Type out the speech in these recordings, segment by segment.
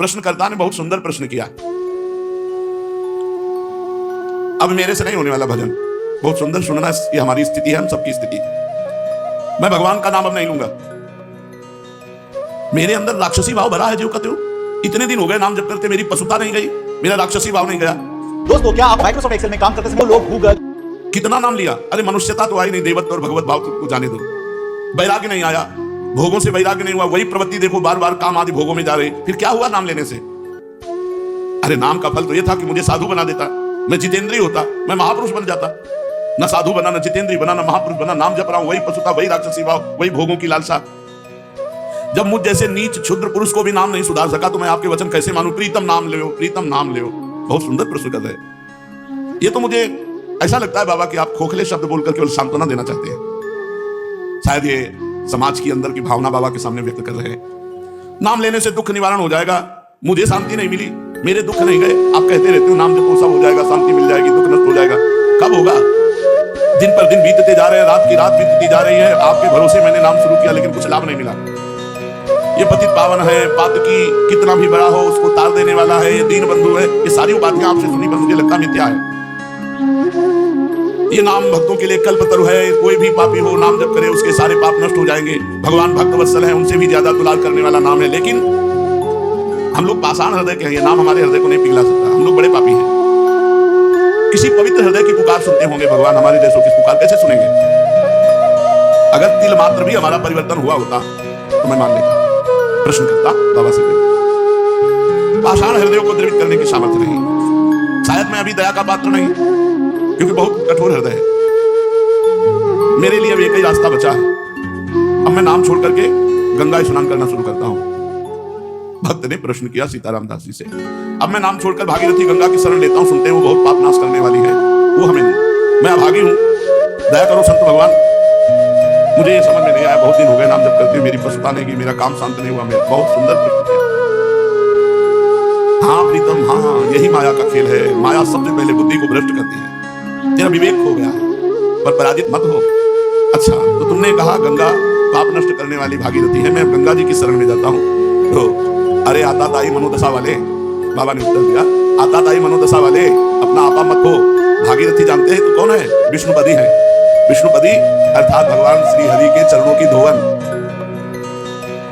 प्रश्नकर्ता ने बहुत सुंदर प्रश्न किया। अब मेरे से नहीं होने वाला भजन, बहुत सुंदर सुनना, ये हमारी स्थिति है, हम सबकी स्थिति। मैं भगवान का नाम अब नहीं लूंगा। मेरे अंदर राक्षसी भाव भरा है, जो कहते हो इतने दिन हो गए नाम जप करते, मेरी पशुता नहीं गई, मेरा राक्षसी भाव नहीं गया। दोस्तों, क्या आप माइक्रोसॉफ्ट एक्सेल में काम करते समय लोग गूगल कितना नाम लिया, अरे मनुष्यता तो आई नहीं, देवत्व और भगवत भाव को जाने दो। वैराग्य नहीं आया, भोगों से वैराग्य नहीं हुआ, वही प्रवृत्ति देखो बार बार काम आदि भोगों में जा रही, फिर क्या हुआ नाम लेने से? अरे नाम का फल तो यह था कि मुझे साधु बना देता, मैं जितेंद्रिय होता, मैं महापुरुष बन जाता। न साधु बना, न जितेंद्रिय बना, न महापुरुष बना, नाम जप रहा हूं, वही पशुता, वही राक्षसी भाव, वही भोगों की लालसा। जब मुझ जैसे नीच क्षुद्र पुरुष को भी नाम नहीं सुधार सका तो मैं आपके वचन कैसे मानूं? प्रीतम नाम ले, प्रीतम नाम ले। बहुत सुंदर प्रश्न कर रहे हैं। ये तो मुझे ऐसा लगता है बाबा कि आप खोखले शब्द बोलकर केवल सांत्वना देना चाहते हैं। शायद ये समाज की अंदर की भावना बाबा के सामने व्यक्त कर रहे हैं। नाम लेने से दुख निवारण हो जाएगा, मुझे शांति नहीं मिली, मेरे दुख नहीं गए। आप कहते रहते हो नाम जपो सब हो जाएगा, शांति मिल जाएगी, दुख नष्ट हो जाएगा। कब होगा? दिन पर दिन बीतते जा रहे हैं, रात की रात बीतती जा रही है, आपके भरोसे मैंने नाम शुरू किया लेकिन कुछ लाभ नहीं मिला। ये पतित पावन है, पातकी कितना भी बड़ा हो उसको तार देने वाला है, ये दीन बंधु है, ये सारी बातें आपसे सुनी पर मुझे लगता मिथ्या है। ये नाम भक्तों के लिए कल्पतरु है, कोई भी पापी हो नाम जप करे उसके सारे पाप नष्ट हो जाएंगे। भगवान भक्तवत्सल है, उनसे भी ज्यादा दुलार करने वाला नाम है। लेकिन हम लोग पाषाण हृदय के हैं, ये नाम हमारे हृदय को नहीं पिघला सकता, हम लोग बड़े पापी हैं। किसी पवित्र हृदय की पुकार सुनते होंगे भगवान, हमारे जैसों की पुकार कैसे सुनेंगे? अगर तिल मात्र भी हमारा परिवर्तन हुआ होता तो मैं मान लेता। प्रश्न करता बाबा से, पाषाण हृदयों को द्रवित करने की सामर्थ्य नहीं। शायद मैं अभी दया का पात्र नहीं, क्योंकि बहुत कठोर हृदय है। मेरे लिए अब एक ही रास्ता बचा है, अब मैं नाम छोड़ करके गंगा स्नान करना शुरू करता हूं। भक्त ने प्रश्न किया सीताराम दास जी से, अब मैं नाम छोड़कर भागीरथी गंगा की शरण लेता हूं, सुनते हैं वो बहुत पाप नाश करने वाली है, वो हमें नहीं, मैं अभागी हूं, दया करो संत भगवान। मुझे ये समझ में नहीं आया, बहुत दिन हो गए नाम जप करते, मेरी पशुता नहीं की, मेरा काम शांत नहीं हुआ। मेरा बहुत सुंदर प्रश्न किया। हाँ प्रीतम, हाँ यही माया का खेल है, माया सबसे पहले बुद्धि को भ्रष्ट करती है, तेरा विवेक खो गया है, पर पराजित मत हो। अच्छा तो तुमने कहा गंगा पाप नष्ट करने वाली भागीरथी है, मैं गंगा जी की शरण में जाता हूँ। तो अरे आता ताई मनोदशा वाले, बाबा ने उत्तर दिया, आता ताई मनोदशा वाले अपना आपा मत हो, भागीरथी जानते हैं तो कौन है? विष्णुपदी है। विष्णुपदी अर्थात भगवान श्री हरि के चरणों की धोवन।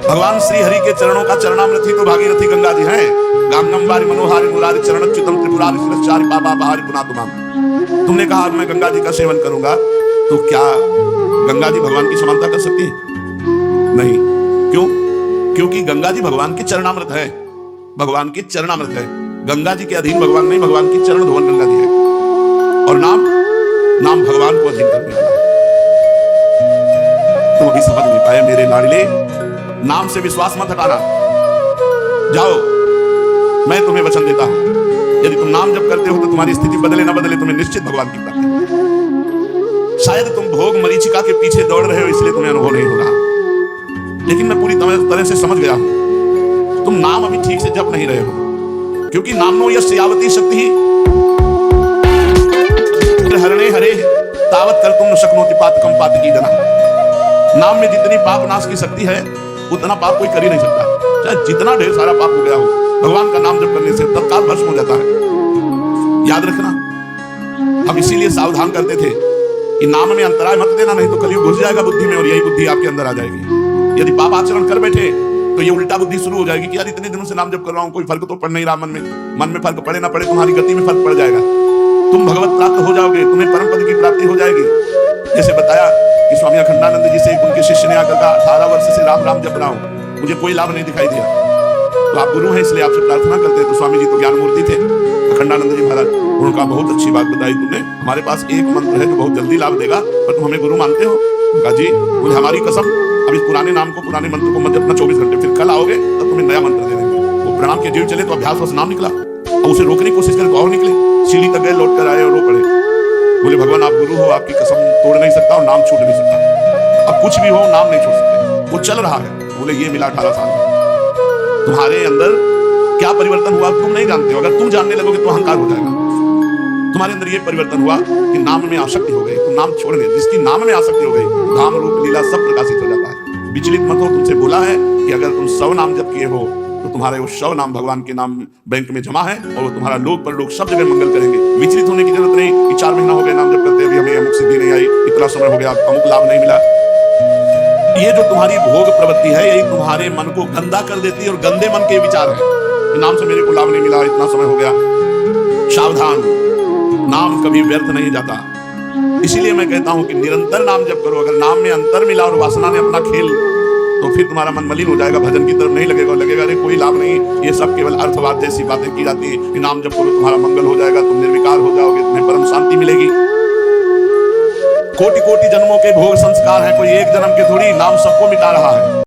भगवान श्री हरि के चरणों का चरणामृत ही तो भागीरथी गंगा जी हैं। गांगम वारी मनोहारी मुरारी चरणच्युतम त्रिपुरारी शिरश्चारी पापा बहारी पुनातुमाम। तुमने कहा मैं गंगा जी का सेवन करूंगा, तो क्या गंगा जी भगवान की समानता कर सकती है? नहीं। क्यों? क्योंकि गंगा जी भगवान के चरणामृत है, भगवान के चरणामृत है। गंगा जी के अधीन भगवान नहीं, भगवान की चरण धोवन गंगा जी है। और नाम भगवान को अधीन करने वाला है। तुम अभी समझ नहीं पाए मेरे लाडले, नाम से विश्वास मत हटाना। जाओ, मैं तुम्हें वचन देता हूं, यदि तुम नाम जप करते हो तो तुम्हारी स्थिति बदले ना बदले, तुम्हें निश्चित भगवान की प्राप्ति। शायद तुम भोग मरीचिका के पीछे दौड़ रहे हो इसलिए तुम्हें अनुभव नहीं हो रहा, लेकिन मैं पूरी तरह से समझ गया हूं, तुम नाम अभी ठीक से जप नहीं रहे हो। क्योंकि नामनो यस्य यावती शक्ति हरणे हरे तावत कर तुम न शक्नोति पातकम पातकी जना। नाम में जितनी पाप नाश की शक्ति है उतना पाप कोई कर ही नहीं सकता, चाहे जितना ढेर सारा पाप हो गया हो, भगवान का नाम जप करने से तत्काल भस्म हो जाता है। याद रखना, हम इसीलिए सावधान करते थे कि नाम में अंतराय मत देना, नहीं तो कलयुग घुस जाएगा बुद्धि में और यही बुद्धि आपके अंदर आ जाएगी। यदि पाप आचरण कर बैठे तो ये उल्टा बुद्धि शुरू हो जाएगी कि यार इतने दिनों से नाम जप कर रहा हूं, कोई फर्क तो पड़ नहीं रहा, मन में फर्क पड़े ना पड़े तुम्हारी गति में फर्क पड़ जाएगा, तुम भगवत प्राप्त हो जाओगे, तुम्हें परम पद की प्राप्ति हो जाएगी। जैसे बताया कि स्वामी अखंडानंद जी से उनके शिष्य ने आकर कहा 18 वर्ष से राम राम जप रहा हूं, मुझे कोई लाभ नहीं दिखाई दिया। तो आप गुरु हैं इसलिए आपसे प्रार्थना करते हैं। तो स्वामी जी तो ज्ञान मूर्ति थे, अखंडानंद जी महाराज, उनका बहुत अच्छी बात बताई तुमने, हमारे पास एक मंत्र है जो बहुत जल्दी लाभ देगा, पर तुम हमें गुरु मानते हो? कहा जी बोले हमारी कसम, अब इस पुराने नाम को, पुराने मंत्र को मत जपना 24 घंटे, फिर कल आओगे तब तुम्हें नया मंत्र दे देंगे। वो प्रणाम के जीव चले तो अभ्यास वश नाम निकला, और उसे रोकने की कोशिश करे तो और निकले, सीढ़ी तक गए, लौट कर आए और रो पड़े। बोले भगवान आप गुरु हो, आपकी कसम तोड़ नहीं सकता और नाम छूट नहीं सकता, अब कुछ भी हो नाम नहीं छोड़ सकते। वो चल रहा है। बोले ये मिला 18 साल में, तुम्हारे अंदर क्या परिवर्तन हुआ तुम नहीं जानते हो, अगर तुम जानने लगोगे तो अहंकार हो जाएगा। तुम्हारे अंदर ये परिवर्तन हुआ कि नाम में आसक्ति हो गई, तुम नाम छोड़ गए। जिसकी नाम में आसक्ति हो गई, धाम रूप लीला सब प्रकाशित हो जाता है। विचलित मत हो, तुमसे बोला है कि अगर तुम 100 नाम जप किए हो तो तुम्हारे वो 100 नाम भगवान के नाम बैंक में जमा है और वो तुम्हारा लोक पर लोग सब जगह मंगल करेंगे। विचलित होने की जरूरत नहीं कि 4 महीना हो गए नाम जप करते, अभी हमें अमुक सिद्धि नहीं आई, इतना समय हो गया, अमुक लाभ नहीं मिला। ये जो तुम्हारी भोग प्रवृत्ति है यही तुम्हारे मन को गंदा कर देती है और गंदे मन के विचार है कि नाम से मेरे को लाभ नहीं मिला, इतना समय हो गया। सावधान, नाम कभी व्यर्थ नहीं जाता। इसीलिए मैं कहता हूं कि निरंतर नाम जप करो। अगर नाम में अंतर मिला और वासना ने अपना खेल, तो फिर तुम्हारा मन मलिन हो जाएगा, भजन की तरफ नहीं लगेगा, लगेगा अरे कोई लाभ नहीं, ये सब केवल अर्थवाद जैसी बातें की जाती है कि नाम जप करो तुम्हारा मंगल हो जाएगा, तुम निर्विकार हो जाओगे, तुम्हें परम शांति मिलेगी। कोटि कोटि जन्मों के भोग संस्कार है, कोई एक जन्म के थोड़ी, नाम सबको मिटा रहा है।